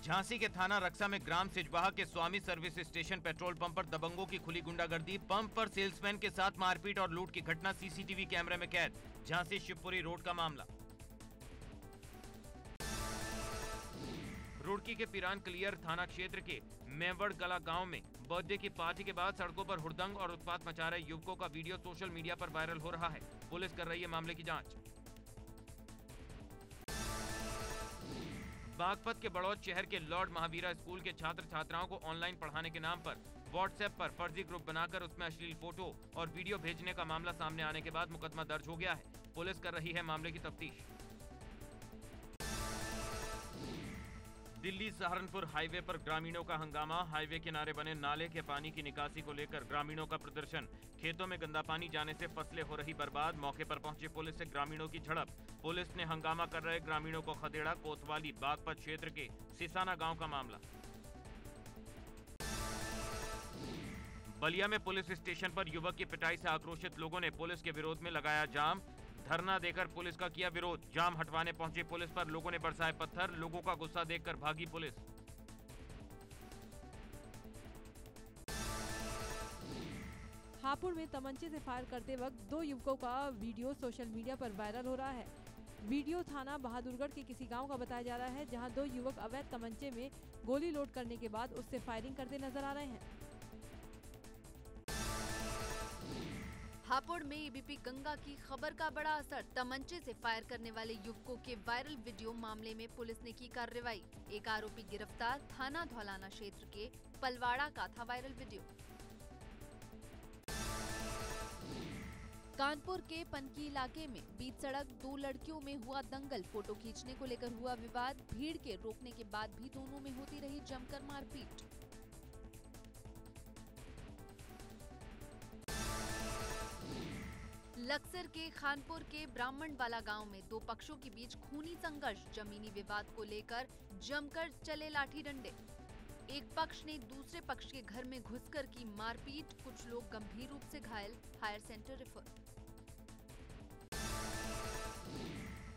झांसी के थाना रक्सा में ग्राम सिजवाहा के स्वामी सर्विस स्टेशन पेट्रोल पंप पर दबंगों की खुली गुंडागर्दी। पंप पर सेल्समैन के साथ मारपीट और लूट की घटना सीसीटीवी कैमरे में कैद। झांसी शिवपुरी रोड का मामला। रुड़की के पिरान क्लियर थाना क्षेत्र के मेवड़ कला गांव में बर्थडे की पार्टी के बाद सड़कों पर हुड़दंग और उत्पात मचा रहे युवकों का वीडियो सोशल मीडिया पर वायरल हो रहा है। पुलिस कर रही है मामले की जांच। बागपत के बड़ौद शहर के लॉर्ड महावीरा स्कूल के छात्र छात्राओं को ऑनलाइन पढ़ाने के नाम पर व्हाट्सएप पर फर्जी ग्रुप बनाकर उसमें अश्लील फोटो और वीडियो भेजने का मामला सामने आने के बाद मुकदमा दर्ज हो गया है। पुलिस कर रही है मामले की तफ्तीश। दिल्ली सहारनपुर हाईवे पर ग्रामीणों का हंगामा। हाईवे किनारे बने नाले के पानी की निकासी को लेकर ग्रामीणों का प्रदर्शन। खेतों में गंदा पानी जाने से फसलें हो रही बर्बाद। मौके पर पहुंचे पुलिस से ग्रामीणों की झड़प। पुलिस ने हंगामा कर रहे ग्रामीणों को खदेड़ा। कोतवाली बागपत क्षेत्र के सिसाना गांव का मामला। बलिया में पुलिस स्टेशन पर युवक की पिटाई से आक्रोशित लोगों ने पुलिस के विरोध में लगाया जाम। धरना देकर पुलिस का किया विरोध। जाम हटवाने पहुंचे पुलिस पर लोगों ने बरसाए पत्थर। लोगों का गुस्सा देखकर भागी पुलिस। हापुड़ में तमंचे से फायर करते वक्त 2 युवकों का वीडियो सोशल मीडिया पर वायरल हो रहा है। वीडियो थाना बहादुरगढ़ के किसी गांव का बताया जा रहा है, जहां 2 युवक अवैध तमंचे में गोली लोड करने के बाद उससे फायरिंग करते नजर आ रहे हैं। हापुड़ में एबीपी गंगा की खबर का बड़ा असर। तमंचे से फायर करने वाले युवकों के वायरल वीडियो मामले में पुलिस ने की कार्रवाई। एक आरोपी गिरफ्तार। थाना धौलाना क्षेत्र के पलवाड़ा का था वायरल वीडियो। कानपुर के पनकी इलाके में बीच सड़क 2 लड़कियों में हुआ दंगल। फोटो खींचने को लेकर हुआ विवाद। भीड़ के रोकने के बाद भी दोनों में होती रही जमकर मारपीट। लक्सर के खानपुर के ब्राह्मणवाला गांव में 2 पक्षों के बीच खूनी संघर्ष। जमीनी विवाद को लेकर जमकर चले लाठी डंडे। एक पक्ष ने दूसरे पक्ष के घर में घुसकर की मारपीट। कुछ लोग गंभीर रूप से घायल। Higher centre refer.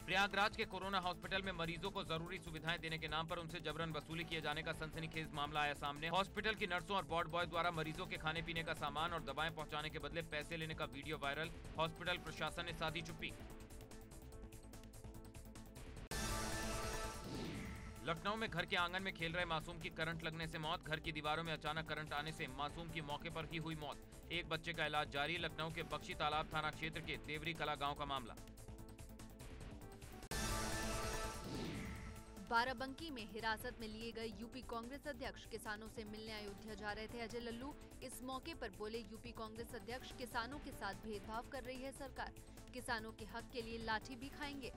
प्रयागराज के कोरोना हॉस्पिटल में मरीजों को जरूरी सुविधाएं देने के नाम पर उनसे जबरन वसूली किए जाने का सनसनीखेज मामला आया सामने। हॉस्पिटल की नर्सों और वार्ड बॉय द्वारा मरीजों के खाने पीने का सामान और दवाएं पहुंचाने के बदले पैसे लेने का वीडियो वायरल। हॉस्पिटल प्रशासन ने साधी चुप्पी। लखनऊ में घर के आंगन में खेल रहे मासूम की करंट लगने से मौत। घर की दीवारों में अचानक करंट आने से मासूम की मौके पर ही हुई मौत। एक बच्चे का इलाज जारी। लखनऊ के बख्शी तालाब थाना क्षेत्र के देवरी कला गांव का मामला। बाराबंकी में हिरासत में लिए गए यूपी कांग्रेस अध्यक्ष किसानों से मिलने अयोध्या जा रहे थे। अजय लल्लू इस मौके पर बोले, यूपी कांग्रेस अध्यक्ष किसानों के साथ भेदभाव कर रही है सरकार। किसानों के हक के लिए लाठी भी खाएंगे।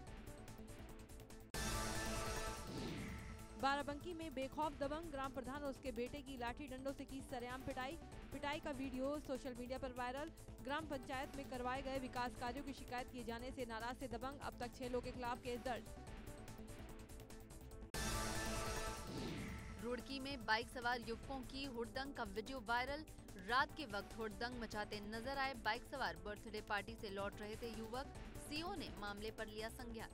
बाराबंकी में बेखौफ दबंग। ग्राम प्रधान और उसके बेटे की लाठी डंडों से की सरेआम पिटाई। पिटाई का वीडियो सोशल मीडिया पर वायरल। ग्राम पंचायत में करवाए गए विकास कार्यों की शिकायत किए जाने से नाराज थे दबंग। अब तक 6 लोगों के खिलाफ केस दर्ज। रुड़की में बाइक सवार युवकों की हुड़दंग का वीडियो वायरल। रात के वक्त हुड़दंग मचाते नजर आए बाइक सवार। बर्थडे पार्टी से लौट रहे थे युवक। सीओ ने मामले पर लिया संज्ञान।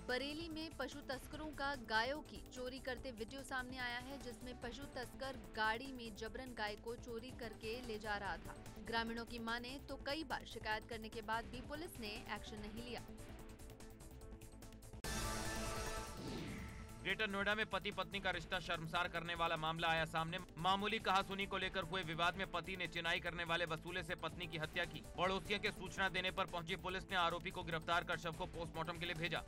बरेली में पशु तस्करों का गायों की चोरी करते वीडियो सामने आया है, जिसमें पशु तस्कर गाड़ी में जबरन गाय को चोरी करके ले जा रहा था। ग्रामीणों की माने तो कई बार शिकायत करने के बाद भी पुलिस ने एक्शन नहीं लिया। ग्रेटर नोएडा में पति पत्नी का रिश्ता शर्मसार करने वाला मामला आया सामने। मामूली कहासुनी को लेकर हुए विवाद में पति ने चिनाई करने वाले वसूले से पत्नी की हत्या की। पड़ोसियों के सूचना देने पर पहुंची पुलिस ने आरोपी को गिरफ्तार कर शव को पोस्टमार्टम के लिए भेजा।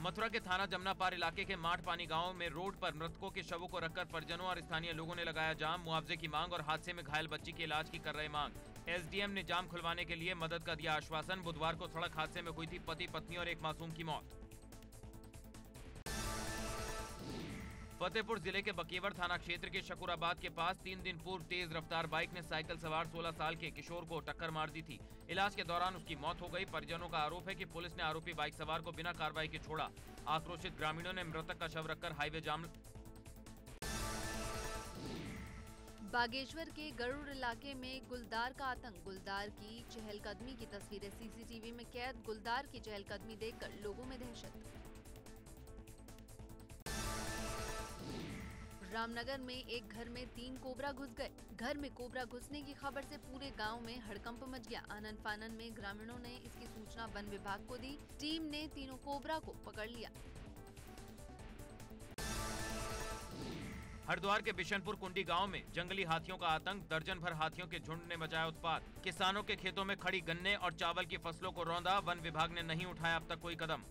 मथुरा के थाना जमनापार इलाके के माठ पानी गांव में रोड पर मृतकों के शवों को रखकर परिजनों और स्थानीय लोगों ने लगाया जाम। मुआवजे की मांग और हादसे में घायल बच्ची के इलाज की कर रहे मांग। एसडीएम ने जाम खुलवाने के लिए मदद का दिया आश्वासन। बुधवार को सड़क हादसे में हुई थी पति पत्नी और एक मासूम की मौत। फतेहपुर जिले के बकेवर थाना क्षेत्र के शकुराबाद के पास 3 दिन पूर्व तेज रफ्तार बाइक ने साइकिल सवार 16 साल के किशोर को टक्कर मार दी थी। इलाज के दौरान उसकी मौत हो गई। परिजनों का आरोप है कि पुलिस ने आरोपी बाइक सवार को बिना कार्रवाई के छोड़ा। आक्रोशित ग्रामीणों ने मृतक का शव रखकर हाईवे जाम। बागेश्वर के गरुड़ इलाके में गुलदार का आतंक। गुलदार की चहलकदमी की तस्वीरें सीसीटीवी में कैद। गुलदार की चहलकदमी देखकर लोगों में दहशत। रामनगर में एक घर में 3 कोबरा घुस गए। घर में कोबरा घुसने की खबर से पूरे गांव में हड़कंप मच गया। आनन फानन में ग्रामीणों ने इसकी सूचना वन विभाग को दी। टीम ने तीनों कोबरा को पकड़ लिया। हरिद्वार के बिशनपुर कुंडी गांव में जंगली हाथियों का आतंक। दर्जन भर हाथियों के झुंड ने मचाया उत्पात। किसानों के खेतों में खड़ी गन्ने और चावल की फसलों को रौंदा। वन विभाग ने नहीं उठाया अब तक कोई कदम।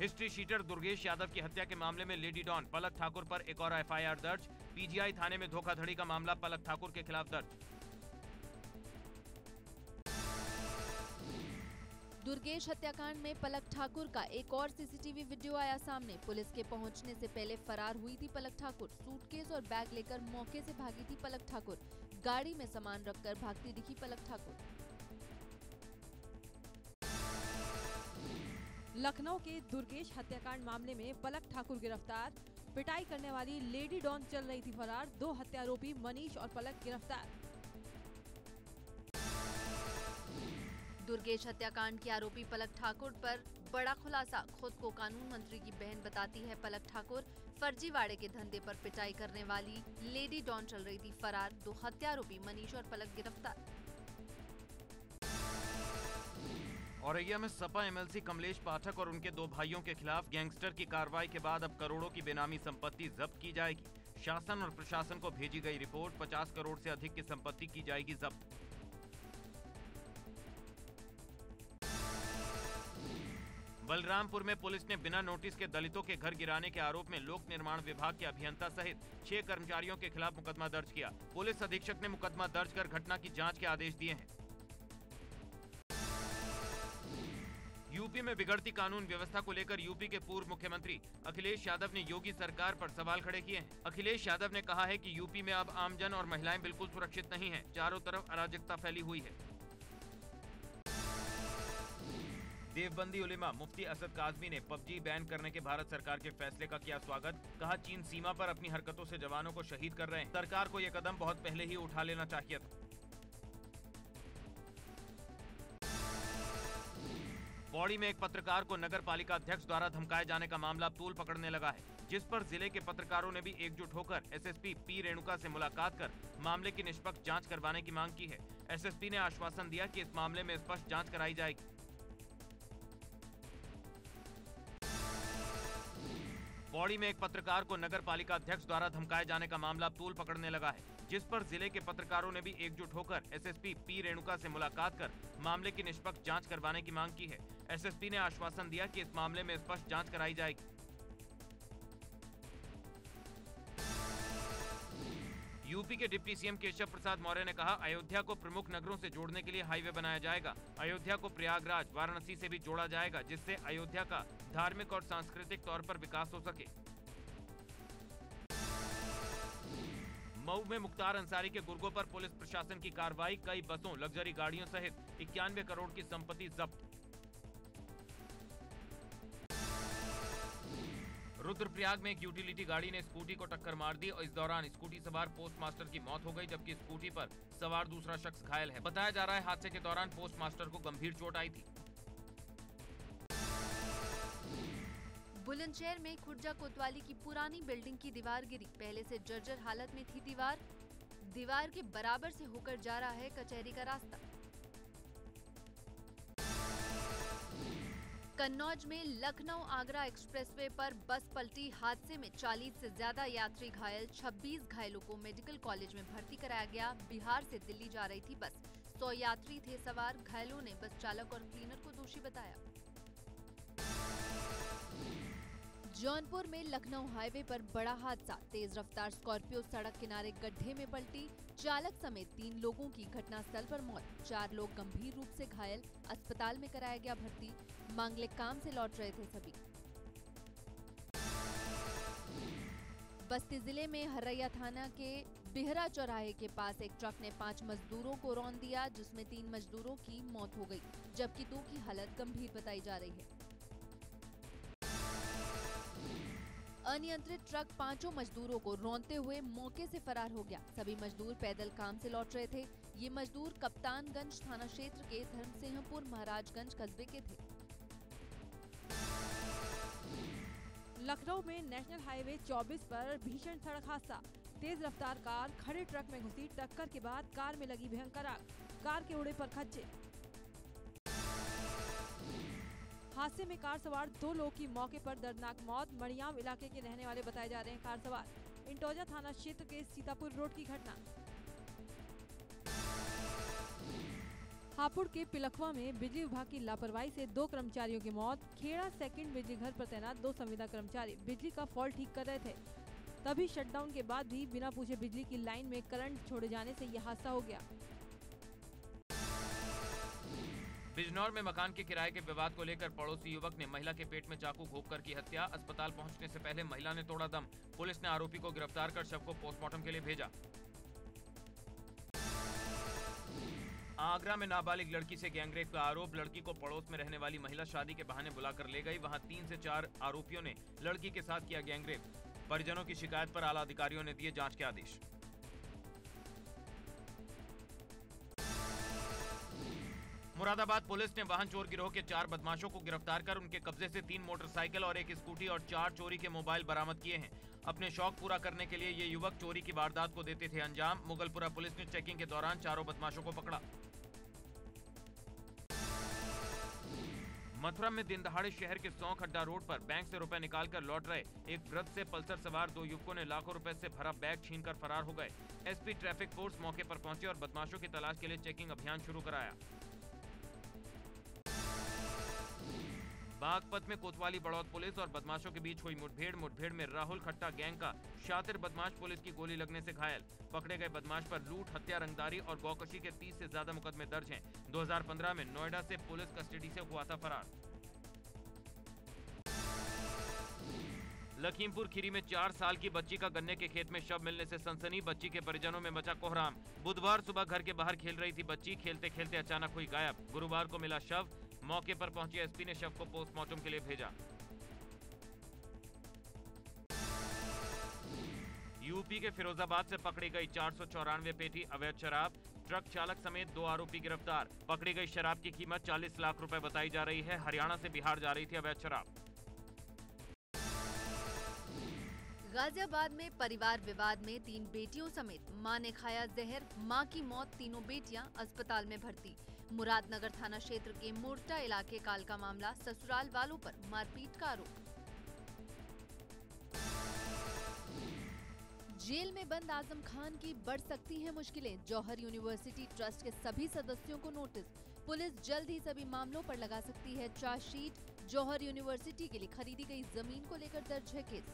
हिस्ट्री शीटर दुर्गेश यादव की हत्या के मामले में लेडी डॉन पलक ठाकुर पर एक और एफआईआर दर्ज। पीजीआई थाने में धोखाधड़ी का मामला पलक ठाकुर के खिलाफ दर्ज। दुर्गेश हत्याकांड में पलक ठाकुर का एक और सीसीटीवी वीडियो आया सामने। पुलिस के पहुंचने से पहले फरार हुई थी पलक ठाकुर। सूटकेस और बैग लेकर मौके से भागी थी पलक ठाकुर। गाड़ी में सामान रखकर भागती दिखी पलक ठाकुर। लखनऊ के दुर्गेश हत्याकांड मामले में पलक ठाकुर गिरफ्तार। पिटाई करने वाली लेडी डॉन चल रही थी फरार। 2 हत्यारोपी मनीष और पलक गिरफ्तार। दुर्गेश हत्याकांड की आरोपी पलक ठाकुर पर बड़ा खुलासा। खुद को कानून मंत्री की बहन बताती है पलक ठाकुर। फर्जीवाड़े के धंधे पर पिटाई करने वाली लेडी डॉन चल रही थी फरार। 2 हत्यारोपी मनीष और पलक गिरफ्तार। औरैया में सपा एमएलसी कमलेश पाठक और उनके 2 भाइयों के खिलाफ गैंगस्टर की कार्रवाई के बाद अब करोड़ों की बेनामी संपत्ति जब्त की जाएगी। शासन और प्रशासन को भेजी गई रिपोर्ट। 50 करोड़ से अधिक की संपत्ति की जाएगी जब्त। बलरामपुर में पुलिस ने बिना नोटिस के दलितों के घर गिराने के आरोप में लोक निर्माण विभाग के अभियंता सहित 6 कर्मचारियों के खिलाफ मुकदमा दर्ज किया। पुलिस अधीक्षक ने मुकदमा दर्ज कर घटना की जांच के आदेश दिए हैं। यूपी में बिगड़ती कानून व्यवस्था को लेकर यूपी के पूर्व मुख्यमंत्री अखिलेश यादव ने योगी सरकार पर सवाल खड़े किए हैं। अखिलेश यादव ने कहा है कि यूपी में अब आमजन और महिलाएं बिल्कुल सुरक्षित नहीं हैं। चारों तरफ अराजकता फैली हुई है। देवबंदी उलेमा मुफ्ती असद काज़मी ने पबजी बैन करने के भारत सरकार के फैसले का किया स्वागत। कहा चीन सीमा पर अपनी हरकतों से जवानों को शहीद कर रहे हैं। सरकार को यह कदम बहुत पहले ही उठा लेना चाहिए था। पौड़ी में एक पत्रकार को नगर पालिका अध्यक्ष द्वारा धमकाए जाने का मामला अब तूल पकड़ने लगा है, जिस पर जिले के पत्रकारों ने भी एकजुट होकर एसएसपी पी रेणुका से मुलाकात कर मामले की निष्पक्ष जांच करवाने की मांग की है। एसएसपी ने आश्वासन दिया कि इस मामले में स्पष्ट जांच कराई जाएगी। पौड़ी में एक पत्रकार को नगर पालिका अध्यक्ष द्वारा धमकाए जाने का मामला अब तूल पकड़ने लगा है, जिस पर जिले के पत्रकारों ने भी एकजुट होकर एसएसपी पी रेणुका से मुलाकात कर मामले की निष्पक्ष जांच करवाने की मांग की है। एसएसपी ने आश्वासन दिया कि इस मामले में स्पष्ट जांच कराई जाएगी। यूपी के डिप्टी सीएम केशव प्रसाद मौर्य ने कहा अयोध्या को प्रमुख नगरों से जोड़ने के लिए हाईवे बनाया जाएगा। अयोध्या को प्रयागराज, वाराणसी से भी जोड़ा जाएगा, जिससे अयोध्या का धार्मिक और सांस्कृतिक तौर पर विकास हो सके। मऊ में मुख्तार अंसारी के गुर्गों पर पुलिस प्रशासन की कार्रवाई। कई बसों, लग्जरी गाड़ियों सहित 91 करोड़ की संपत्ति जब्त। रुद्रप्रयाग में एक यूटिलिटी गाड़ी ने स्कूटी को टक्कर मार दी और इस दौरान स्कूटी सवार पोस्ट मास्टर की मौत हो गई, जबकि स्कूटी पर सवार दूसरा शख्स घायल है। बताया जा रहा है हादसे के दौरान पोस्ट मास्टर को गंभीर चोट आई थी। बुलंदशहर में खुर्जा कोतवाली की पुरानी बिल्डिंग की दीवार गिरी। पहले से जर्जर हालत में थी दीवार के बराबर से होकर जा रहा है कचहरी का रास्ता। कन्नौज में लखनऊ आगरा एक्सप्रेसवे पर बस पलटी। हादसे में 40 से ज्यादा यात्री घायल। 26 घायलों को मेडिकल कॉलेज में भर्ती कराया गया। बिहार से दिल्ली जा रही थी बस। 100 यात्री थे सवार। घायलों ने बस चालक और क्लीनर को दोषी बताया। जौनपुर में लखनऊ हाईवे पर बड़ा हादसा। तेज रफ्तार स्कॉर्पियो सड़क किनारे गड्ढे में पलटी। चालक समेत 3 लोगों की घटनास्थल पर मौत। 4 लोग गंभीर रूप से घायल। अस्पताल में कराया गया भर्ती। मांगलिक काम से लौट रहे थे सभी। बस्ती जिले में हरैया थाना के बिहरा चौराहे के पास एक ट्रक ने 5 मजदूरों को रौंद दिया, जिसमें 3 मजदूरों की मौत हो गई, जबकि 2 की हालत गंभीर बताई जा रही है। अनियंत्रित ट्रक 5 मजदूरों को रौंदते हुए मौके से फरार हो गया। सभी मजदूर पैदल काम से लौट रहे थे। ये मजदूर कप्तानगंज थाना क्षेत्र के धर्मसिंहपुर महाराजगंज कस्बे के थे। लखनऊ में नेशनल हाईवे 24 पर भीषण सड़क हादसा। तेज रफ्तार कार खड़े ट्रक में घुसी। टक्कर के बाद कार में लगी भयंकर आग। कार के उड़े पर खच्चे। हादसे में कार सवार 2 लोगों की मौके पर दर्दनाक मौत। मड़ियाम इलाके के रहने वाले बताए जा रहे हैं कार सवार। इंटोजा थाना क्षेत्र के सीतापुर रोड की घटना। हापुड़ के पिलखवा में बिजली विभाग की लापरवाही से 2 कर्मचारियों की मौत। खेड़ा सेकंड बिजली घर पर तैनात 2 संविदा कर्मचारी बिजली का फॉल्ट ठीक कर रहे थे। तभी शटडाउन के बाद भी बिना पूछे बिजली की लाइन में करंट छोड़े जाने से यह हादसा हो गया। बिजनौर में मकान के किराए के विवाद को लेकर पड़ोसी युवक ने महिला के पेट में चाकू घोंपकर की हत्या। अस्पताल पहुंचने से पहले महिला ने तोड़ा दम। पुलिस ने आरोपी को गिरफ्तार कर शव को पोस्टमार्टम के लिए भेजा। आगरा में नाबालिग लड़की से गैंगरेप का आरोप। लड़की को पड़ोस में रहने वाली महिला शादी के बहाने बुलाकर ले गई। वहां 3 से 4 आरोपियों ने लड़की के साथ किया गैंगरेप। परिजनों की शिकायत पर आला अधिकारियों ने दिए जांच के आदेश। मुरादाबाद पुलिस ने वाहन चोर गिरोह के 4 बदमाशों को गिरफ्तार कर उनके कब्जे से 3 मोटरसाइकिल और 1 स्कूटी और 4 चोरी के मोबाइल बरामद किए हैं। अपने शौक पूरा करने के लिए ये युवक चोरी की वारदात को देते थे अंजाम। मुगलपुरा पुलिस ने चेकिंग के दौरान चारों बदमाशों को पकड़ा। मथुरा में दिन दहाड़े शहर के सौंख अड्डा रोड पर बैंक से रुपए निकालकर लौट रहे एक वृद्ध से पल्सर सवार 2 युवकों ने लाखों रुपए से भरा बैग छीनकर फरार हो गए। एसपी ट्रैफिक फोर्स मौके पर पहुंचे और बदमाशों की तलाश के लिए चेकिंग अभियान शुरू कराया। बागपत में कोतवाली बड़ौद पुलिस और बदमाशों के बीच हुई मुठभेड़ में राहुल खट्टा गैंग का शातिर बदमाश पुलिस की गोली लगने से घायल। पकड़े गए बदमाश पर लूट, हत्या, रंगदारी और गौकशी के 30 से ज्यादा मुकदमे दर्ज हैं। 2015 में नोएडा से पुलिस कस्टडी से हुआ था फरार। लखीमपुर खीरी में 4 साल की बच्ची का गन्ने के खेत में शव मिलने से सनसनी। बच्ची के परिजनों में मचा कोहराम। बुधवार सुबह घर के बाहर खेल रही थी बच्ची। खेलते खेलते अचानक हुई गायब। गुरुवार को मिला शव। मौके पर पहुंचे एसपी ने शव को पोस्टमार्टम के लिए भेजा। यूपी के फिरोजाबाद से पकड़ी गई 494 पेटी अवैध शराब। ट्रक चालक समेत 2 आरोपी गिरफ्तार। पकड़ी गई शराब की कीमत 40 लाख रुपए बताई जा रही है। हरियाणा से बिहार जा रही थी अवैध शराब। गाजियाबाद में परिवार विवाद में 3 बेटियों समेत मां ने खाया जहर। मां की मौत, तीनों बेटियां अस्पताल में भर्ती। मुरादनगर थाना क्षेत्र के मोरटा इलाके का मामला। ससुराल वालों पर मारपीट का आरोप। जेल में बंद आजम खान की बढ़ सकती हैं मुश्किलें। जौहर यूनिवर्सिटी ट्रस्ट के सभी सदस्यों को नोटिस। पुलिस जल्द ही सभी मामलों पर लगा सकती है चार्जशीट। जौहर यूनिवर्सिटी के लिए खरीदी गई जमीन को लेकर दर्ज है केस।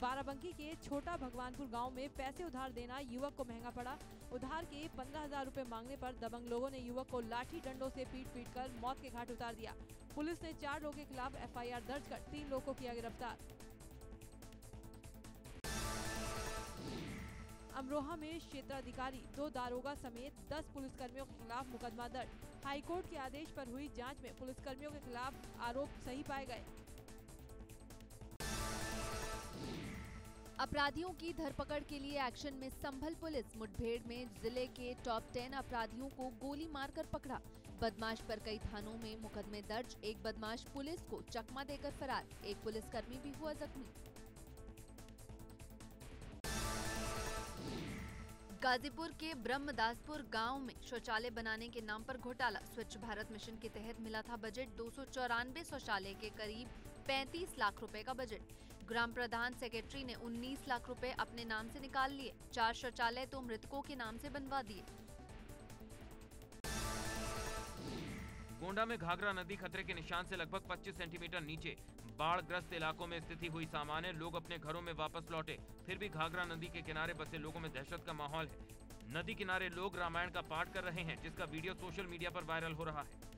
बाराबंकी के छोटा भगवानपुर गांव में पैसे उधार देना युवक को महंगा पड़ा। उधार के 15,000 रुपए मांगने पर दबंग लोगों ने युवक को लाठी डंडों से पीट कर मौत के घाट उतार दिया। पुलिस ने 4 लोगों के खिलाफ एफआईआर दर्ज कर 3 लोगों को किया गिरफ्तार। अमरोहा में क्षेत्राधिकारी, 2 दारोगा समेत 10 पुलिसकर्मियों के खिलाफ मुकदमा दर्ज। हाईकोर्ट के आदेश पर हुई जांच में पुलिसकर्मियों के खिलाफ आरोप सही पाए गए। अपराधियों की धरपकड़ के लिए एक्शन में संभल पुलिस। मुठभेड़ में जिले के टॉप 10 अपराधियों को गोली मारकर पकड़ा। बदमाश पर कई थानों में मुकदमे दर्ज। एक बदमाश पुलिस को चकमा देकर फरार। एक पुलिसकर्मी भी हुआ जख्मी। गाजीपुर के ब्रह्मदासपुर गांव में शौचालय बनाने के नाम पर घोटाला। स्वच्छ भारत मिशन के तहत मिला था बजट। 294 शौचालय के करीब 35 लाख रुपए का बजट। ग्राम प्रधान सेक्रेटरी ने 19 लाख रुपए अपने नाम से निकाल लिए। 4 शौचालय तो मृतकों के नाम से बनवा दिए। गोंडा में घाघरा नदी खतरे के निशान से लगभग 25 सेंटीमीटर नीचे। बाढ़ग्रस्त इलाकों में स्थिति हुई सामान्य। लोग अपने घरों में वापस लौटे। फिर भी घाघरा नदी के किनारे बसे लोगों में दहशत का माहौल है। नदी किनारे लोग रामायण का पाठ कर रहे हैं, जिसका वीडियो सोशल मीडिया पर वायरल हो रहा है।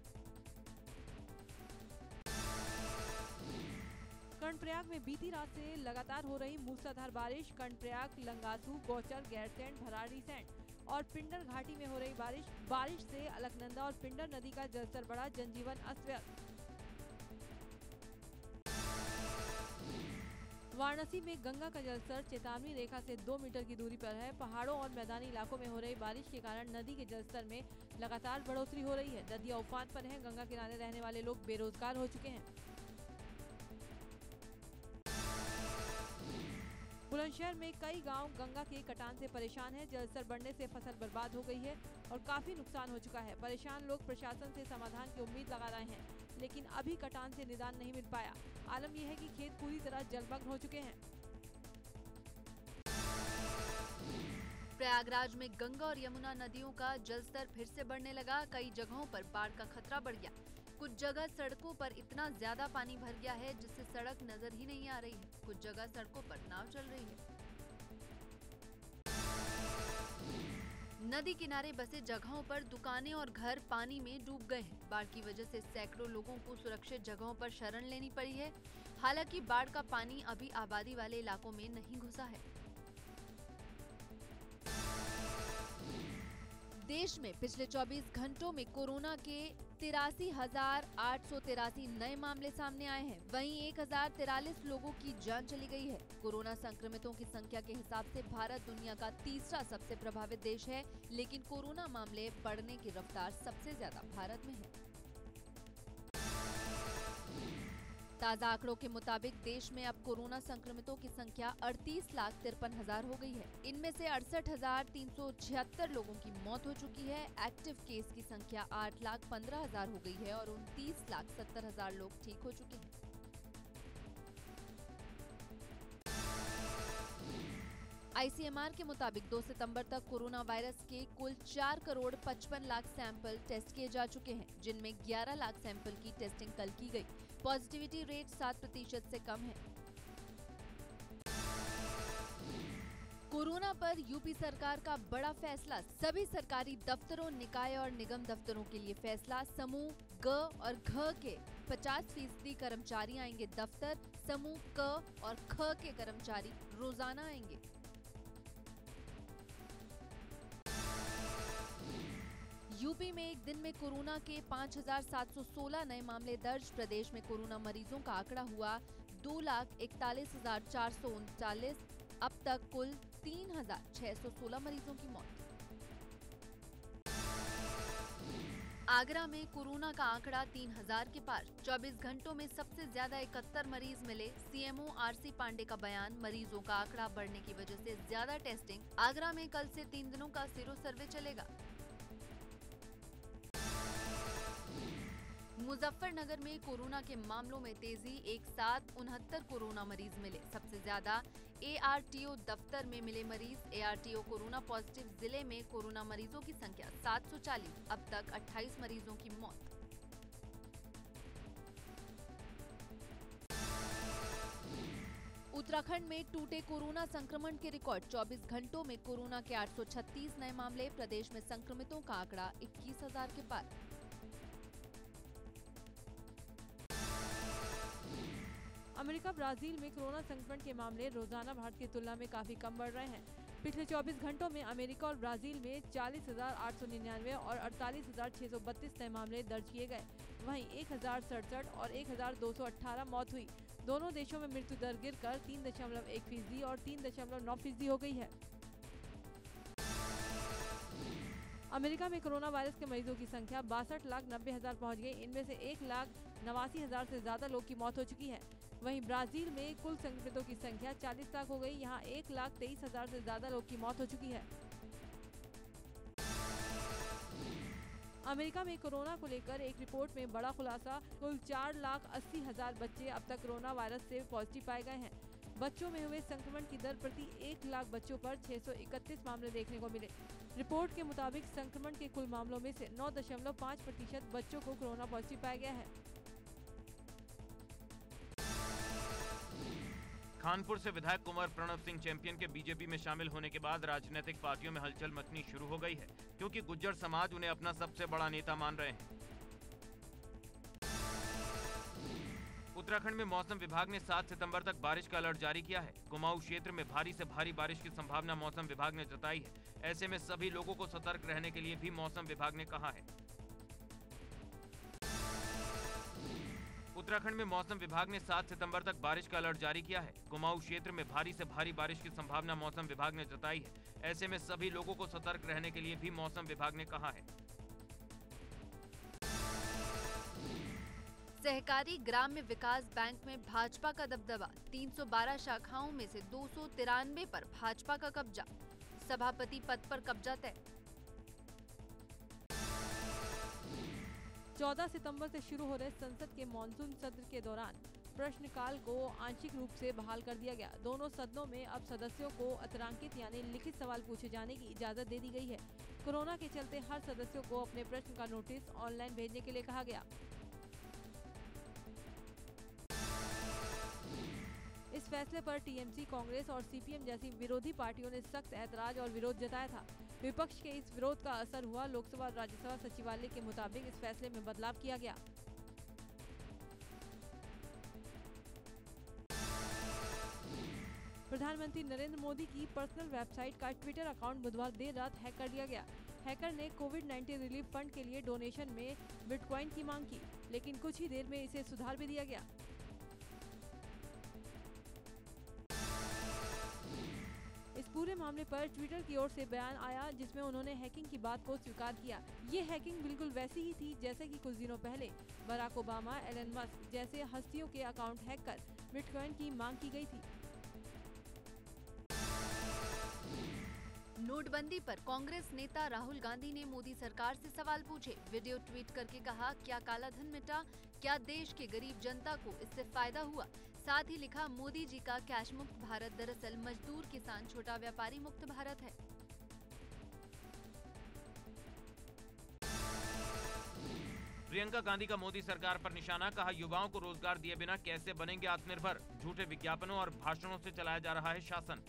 कर्णप्रयाग में बीती रात से लगातार हो रही मूसलाधार बारिश। कर्णप्रयाग, लंगासू, गौचर, गैरसैंण, भराड़ीसैंण और पिंडर घाटी में हो रही बारिश से अलकनंदा और पिंडर नदी का जलस्तर बढ़ा। जनजीवन अस्त व्यस्त। वाराणसी में गंगा का जलस्तर चेतावनी रेखा से 2 मीटर की दूरी पर है। पहाड़ों और मैदानी इलाकों में हो रही बारिश के कारण नदी के जलस्तर में लगातार बढ़ोतरी हो रही है। नदियां उफान पर हैं। गंगा किनारे रहने वाले लोग बेरोजगार हो चुके हैं। बुलंदशहर में कई गांव गंगा के कटान से परेशान हैं। जलस्तर बढ़ने से फसल बर्बाद हो गई है और काफी नुकसान हो चुका है। परेशान लोग प्रशासन से समाधान की उम्मीद लगा रहे हैं, लेकिन अभी कटान से निदान नहीं मिल पाया। आलम यह है कि खेत पूरी तरह जलमग्न हो चुके हैं। प्रयागराज में गंगा और यमुना नदियों का जलस्तर फिर से बढ़ने लगा। कई जगहों पर बाढ़ का खतरा बढ़ गया। कुछ जगह सड़कों पर इतना ज्यादा पानी भर गया है जिससे सड़क नजर ही नहीं आ रही है। कुछ जगह सड़कों पर नाव चल रही है। नदी किनारे बसे जगहों पर दुकानें और घर पानी में डूब गए हैं। बाढ़ की वजह से सैकड़ों लोगों को सुरक्षित जगहों पर शरण लेनी पड़ी है। हालांकि बाढ़ का पानी अभी आबादी वाले इलाकों में नहीं घुसा है। देश में पिछले 24 घंटों में कोरोना के 83,883 नए मामले सामने आए हैं। वहीं 1,043 लोगों की जान चली गई है। कोरोना संक्रमितों की संख्या के हिसाब से भारत दुनिया का तीसरा सबसे प्रभावित देश है, लेकिन कोरोना मामले बढ़ने की रफ्तार सबसे ज्यादा भारत में है। ताजा आंकड़ों के मुताबिक देश में अब कोरोना संक्रमितों की संख्या 38,53,000 हो गई है। इनमें से 68,376 लोगों की मौत हो चुकी है। एक्टिव केस की संख्या 8,15,000 हो गई है और 29,70,000 लोग ठीक हो चुके हैं। आईसीएमआर के मुताबिक 2 सितंबर तक कोरोना वायरस के कुल 4,55,00,000 सैंपल टेस्ट किए जा चुके हैं, जिनमें 11 लाख सैंपल की टेस्टिंग कल की गई। पॉजिटिविटी रेट 7% से कम है। कोरोना पर यूपी सरकार का बड़ा फैसला। सभी सरकारी दफ्तरों, निकाय और निगम दफ्तरों के लिए फैसला। समूह ग और घ के 50% कर्मचारी आएंगे दफ्तर। समूह क और ख के कर्मचारी रोजाना आएंगे। यूपी में एक दिन में कोरोना के 5,716 नए मामले दर्ज। प्रदेश में कोरोना मरीजों का आंकड़ा हुआ 2,41,439। अब तक कुल 3,616 मरीजों की मौत। आगरा में कोरोना का आंकड़ा 3,000 के पार। 24 घंटों में सबसे ज्यादा 71 मरीज मिले। सीएमओ आरसी पांडे का बयान। मरीजों का आंकड़ा बढ़ने की वजह से ज्यादा टेस्टिंग। आगरा में कल से 3 दिनों का सीरो सर्वे चलेगा। मुजफ्फरनगर में कोरोना के मामलों में तेजी। एक साथ 69 कोरोना मरीज मिले। सबसे ज्यादा एआरटीओ दफ्तर में मिले मरीज। एआरटीओ कोरोना पॉजिटिव जिले में कोरोना मरीजों की संख्या 740। अब तक 28 मरीजों की मौत। उत्तराखंड में टूटे कोरोना संक्रमण के रिकॉर्ड। 24 घंटों में कोरोना के 836 नए मामले। प्रदेश में संक्रमितों का आंकड़ा 21,000 के पार। अमेरिका ब्राजील में कोरोना संक्रमण के मामले रोजाना भारत की तुलना में काफी कम बढ़ रहे हैं। पिछले 24 घंटों में अमेरिका और ब्राजील में 40,899 और 48,632 नए मामले दर्ज किए गए। वहीं 1,067 और 1,218 मौत हुई। दोनों देशों में मृत्यु दर गिरकर 3.1% और 3.9% हो गई है। अमेरिका में कोरोना वायरस के मरीजों की संख्या 62,90,000 पहुंच गई। इनमें से 1,89,000 से ज्यादा लोग की मौत हो चुकी है। वहीं ब्राजील में कुल संक्रमितों की संख्या 40 लाख हो गई। यहाँ 1,23,000 से ज्यादा लोग की मौत हो चुकी है। अमेरिका में कोरोना को लेकर एक रिपोर्ट में बड़ा खुलासा। कुल 4,80,000 बच्चे अब तक कोरोना वायरस से पॉजिटिव पाए गए हैं। बच्चों में हुए संक्रमण की दर प्रति 1 लाख बच्चों पर 631 मामले देखने को मिले। रिपोर्ट के मुताबिक संक्रमण के कुल मामलों में से 9.5% बच्चों को कोरोना पॉजिटिव पाया गया है। कानपुर से विधायक कुंवर प्रणव सिंह चैंपियन के बीजेपी में शामिल होने के बाद राजनीतिक पार्टियों में हलचल मचनी शुरू हो गई है, क्योंकि गुज्जर समाज उन्हें अपना सबसे बड़ा नेता मान रहे हैं। उत्तराखंड में मौसम विभाग ने 7 सितंबर तक बारिश का अलर्ट जारी किया है। कुमाऊं क्षेत्र में भारी से भारी बारिश की संभावना मौसम विभाग ने जताई है। ऐसे में सभी लोगों को सतर्क रहने के लिए भी मौसम विभाग ने कहा है। उत्तराखंड में मौसम विभाग ने 7 सितंबर तक बारिश का अलर्ट जारी किया है। कुमाऊं क्षेत्र में भारी से भारी बारिश की संभावना मौसम विभाग ने जताई है। ऐसे में सभी लोगों को सतर्क रहने के लिए भी मौसम विभाग ने कहा है। सहकारी ग्राम्य विकास बैंक में भाजपा का दबदबा, 312 शाखाओं में से 293 पर भाजपा का कब्जा, सभापति पद पर कब्जा तय। 14 सितंबर से शुरू हो रहे संसद के मानसून सत्र के दौरान प्रश्नकाल को आंशिक रूप से बहाल कर दिया गया। दोनों सदनों में अब सदस्यों को अतरांकित यानी लिखित सवाल पूछे जाने की इजाजत दे दी गई है। कोरोना के चलते हर सदस्यों को अपने प्रश्न का नोटिस ऑनलाइन भेजने के लिए कहा गया। इस फैसले पर टीएमसी, कांग्रेस और सीपीएम जैसी विरोधी पार्टियों ने सख्त ऐतराज और विरोध जताया था। विपक्ष के इस विरोध का असर हुआ। लोकसभा और राज्यसभा सचिवालय के मुताबिक इस फैसले में बदलाव किया गया। प्रधानमंत्री नरेंद्र मोदी की पर्सनल वेबसाइट का ट्विटर अकाउंट बुधवार देर रात हैक कर लिया गया। हैकर ने कोविड-19 रिलीफ फंड के लिए डोनेशन में बिटकॉइन की मांग की, लेकिन कुछ ही देर में इसे सुधार भी दिया गया। इस पूरे मामले पर ट्विटर की ओर से बयान आया, जिसमें उन्होंने हैकिंग की बात को स्वीकार किया। ये हैकिंग बिल्कुल वैसी ही थी जैसे कि कुछ दिनों पहले बराक ओबामा, एलन मस्क जैसे हस्तियों के अकाउंट हैक कर बिटकॉइन की मांग की गई थी। नोटबंदी पर कांग्रेस नेता राहुल गांधी ने मोदी सरकार से सवाल पूछे। वीडियो ट्वीट करके कहा, क्या काला धन मिटा? क्या देश के गरीब जनता को इससे फायदा हुआ? साथ ही लिखा, मोदी जी का कैश मुक्त भारत दरअसल मजदूर, किसान, छोटा व्यापारी मुक्त भारत है। प्रियंका गांधी का मोदी सरकार पर निशाना, कहा युवाओं को रोजगार दिए बिना कैसे बनेंगे आत्मनिर्भर? झूठे विज्ञापनों और भाषणों से चलाया जा रहा है शासन।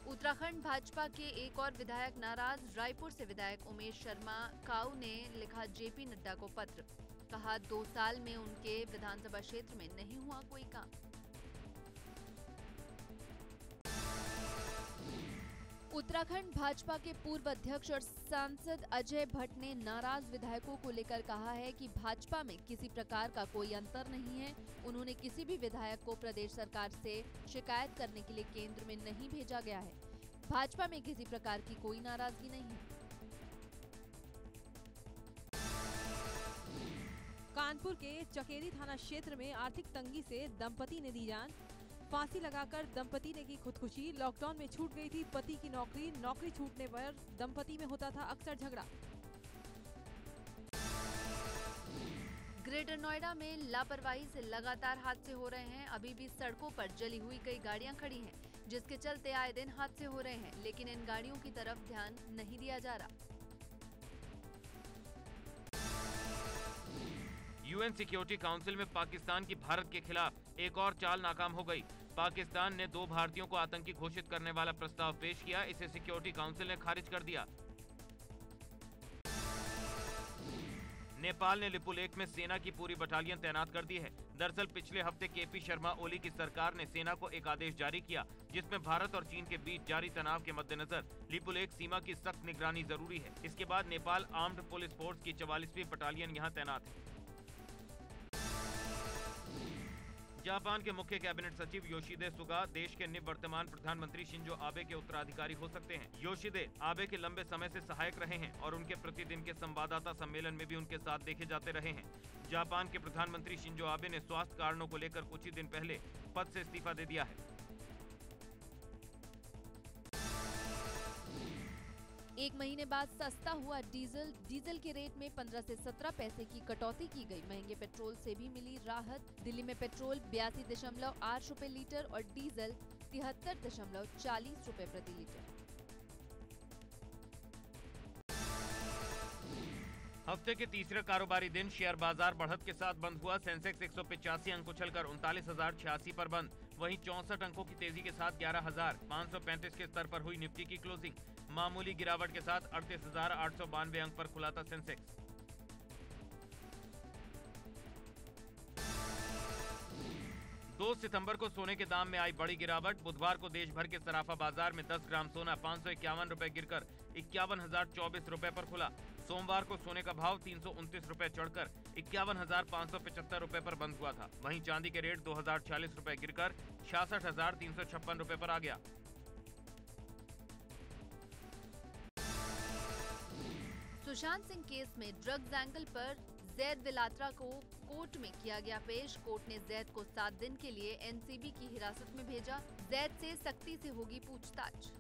उत्तराखंड भाजपा के एक और विधायक नाराज। रायपुर से विधायक उमेश शर्मा काऊ ने लिखा जेपी नड्डा को पत्र। कहा 2 साल में उनके विधानसभा क्षेत्र में नहीं हुआ कोई काम। उत्तराखंड भाजपा के पूर्व अध्यक्ष और सांसद अजय भट्ट ने नाराज विधायकों को लेकर कहा है कि भाजपा में किसी प्रकार का कोई अंतर नहीं है। उन्होंने किसी भी विधायक को प्रदेश सरकार से शिकायत करने के लिए केंद्र में नहीं भेजा गया है। भाजपा में किसी प्रकार की कोई नाराजगी नहीं है। कानपुर के चकेरी थाना क्षेत्र में आर्थिक तंगी से दंपति ने दी जान। फांसी लगाकर दंपति ने की खुदकुशी। लॉकडाउन में छूट गई थी पति की नौकरी। नौकरी छूटने पर दंपति में होता था अक्सर झगड़ा। ग्रेटर नोएडा में लापरवाही से लगातार हादसे हो रहे हैं। अभी भी सड़कों पर जली हुई कई गाड़ियां खड़ी हैं, जिसके चलते आए दिन हादसे हो रहे हैं, लेकिन इन गाड़ियों की तरफ ध्यान नहीं दिया जा रहा। यूएन सिक्योरिटी काउंसिल में पाकिस्तान की भारत के खिलाफ एक और चाल नाकाम हो गई। पाकिस्तान ने 2 भारतीयों को आतंकी घोषित करने वाला प्रस्ताव पेश किया। इसे सिक्योरिटी काउंसिल ने खारिज कर दिया। नेपाल ने लिपुलेख में सेना की पूरी बटालियन तैनात कर दी है। दरअसल पिछले हफ्ते केपी शर्मा ओली की सरकार ने सेना को एक आदेश जारी किया, जिसमें भारत और चीन के बीच जारी तनाव के मद्देनजर लिपुलेख सीमा की सख्त निगरानी जरूरी है। इसके बाद नेपाल आर्म्ड पुलिस फोर्स की 44वीं बटालियन यहां तैनात है। जापान के मुख्य कैबिनेट सचिव योशिदे सुगा देश के निवर्तमान प्रधानमंत्री शिंजो आबे के उत्तराधिकारी हो सकते हैं। योशिदे आबे के लंबे समय से सहायक रहे हैं और उनके प्रतिदिन के संवाददाता सम्मेलन में भी उनके साथ देखे जाते रहे हैं। जापान के प्रधानमंत्री शिंजो आबे ने स्वास्थ्य कारणों को लेकर कुछ ही दिन पहले पद से इस्तीफा दे दिया है। एक महीने बाद सस्ता हुआ डीजल के रेट में 15 से 17 पैसे की कटौती की गई। महंगे पेट्रोल से भी मिली राहत। दिल्ली में पेट्रोल 82.8 रुपए लीटर और डीजल 73.40 रुपए प्रति लीटर। हफ्ते के तीसरे कारोबारी दिन शेयर बाजार बढ़त के साथ बंद हुआ। सेंसेक्स 185 अंक उछलकर 39,086 पर बंद। वहीं 64 अंकों की तेजी के साथ 11,535 के स्तर पर हुई निफ्टी की क्लोजिंग। मामूली गिरावट के साथ 38,892 अंक पर खुला था सेंसेक्स। दो सितंबर को सोने के दाम में आई बड़ी गिरावट। बुधवार को देश भर के सराफा बाजार में 10 ग्राम सोना 551 रुपए गिरकर 51,024 रुपए पर खुला। सोमवार को सोने का भाव 329 रुपए चढ़कर 51,575 रुपए पर बंद हुआ था। वहीं चांदी के रेट 2,040 रुपए गिरकर 66,356 रुपए पर आ गया। सुशांत सिंह केस में ड्रग्स एंगल पर जैद विलात्रा को कोर्ट में किया गया पेश। कोर्ट ने जैद को 7 दिन के लिए एनसीबी की हिरासत में भेजा। जैद से सख्ती से होगी पूछताछ।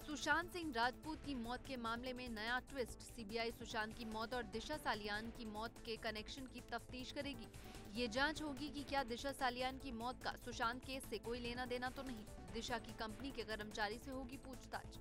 सुशांत सिंह राजपूत की मौत के मामले में नया ट्विस्ट। सीबीआई सुशांत की मौत और दिशा सालियान की मौत के कनेक्शन की तफ्तीश करेगी। ये जांच होगी कि क्या दिशा सालियान की मौत का सुशांत केस से कोई लेना देना तो नहीं। दिशा की कंपनी के कर्मचारी से होगी पूछताछ।